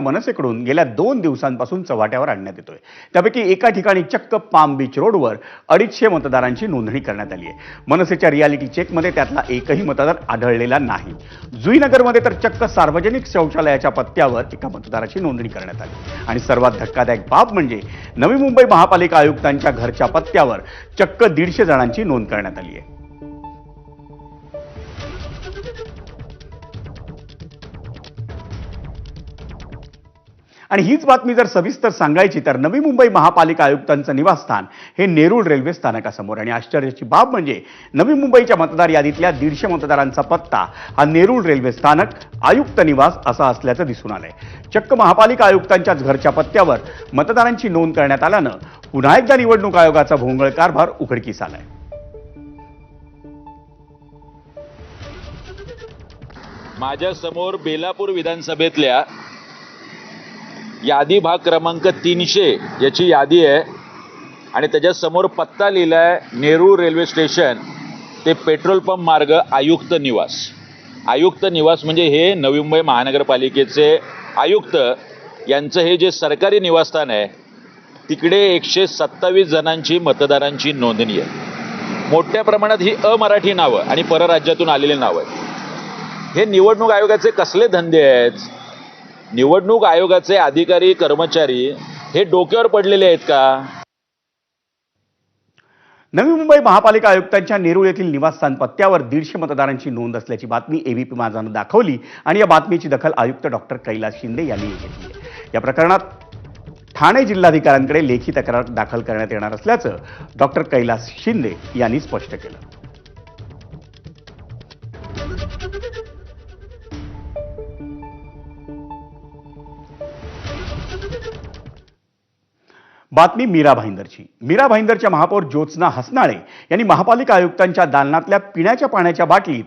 मनसेकडून गेल्या 2 दिवसांपासून चव्हाट्यावर आणण्यात येतोय। त्यापैकी एका ठिकाणी चक्क पाम बीच रोडवर 250 मतदारांची नोंदणी करण्यात आली आहे। मनसेच्या रियालिटी चेकमध्ये त्यातला एकही मतदार आढळलेला नाही। जुईनगरमध्ये तर चक्क सार्वजनिक शौचालयाच्या पत्त्यावर एका मतदाराची नोंदणी करण्यात आली आणि सर्वात धक्कादायक बाब म्हणजे नवी मुंबई महापालिका आयुक्तांच्या घरच्या पत्त्यावर चक्क 150 जणांची नोंद करण्यात आली आहे। आणि हीच बातमी जर सविस्तर सांगायची तर नवी मुंबई महापालिका आयुक्तांचं निवासस्थान हे नेरूळ रेल्वे स्थानकासमोर आणि आश्चर्याची बाब म्हणजे नवी मुंबईच्या मतदार यादीतल्या 150 मतदारांचा पत्ता हा नेरूळ रेल्वे स्थानक आयुक्त निवास असा असल्याचं दिसून आलंय। चक्क महापालिका आयुक्तांच्याच घरच्या पत्त्यावर मतदारांची नोंद करण्यात आल्यानं पुन्हा एकदा निवडणूक आयोगाचा भोंगळ कारभार उघडकीस आलाय। माझ्या समोर बेलापूर विधानसभेतल्या यादी भाग क्रमांक 300 याची यादी आहे आणि त्याच्या समोर पत्ता लिहिलाय नेरूळ रेल्वे स्टेशन ते पेट्रोल पंप मार्ग आयुक्त निवास। आयुक्त निवास म्हणजे हे नवी मुंबई महानगरपालिकेचे आयुक्त यांचं हे जे सरकारी निवासस्थान आहे तिकडे 127 जणांची मतदारांची नोंदणी आहे। मोठ्या प्रमाणात ही अमराठी नावं आणि परराज्यातून आलेली नावं आहेत। हे निवडणूक आयोगाचे कसले धंदे आहेत? निवडणूक आयोगाचे अधिकारी कर्मचारी हे डोक्यावर पडलेले आहेत का? नवी मुंबई महापालिका आयुक्तांच्या नेरूळ येथील निवासस्थान पत्त्यावर 150 मतदारांची नोंद असल्याची बातमी एबीपी माझानं दाखवली आणि या बातमीची दखल आयुक्त डॉक्टर कैलास शिंदे यांनी घेतली आहे। या प्रकरणात ठाणे जिल्हाधिकाऱ्यांकडे लेखी तक्रार दाखल करण्यात येणार असल्याचं डॉक्टर कैलास शिंदे यांनी स्पष्ट केलं। बातमी मीरा भाईंदरची। मीरा भाईंदरच्या महापौर ज्योत्स्ना हसनाळे यांनी महापालिका आयुक्तांच्या दालनातल्या पिण्याच्या पाण्याच्या बाटलीत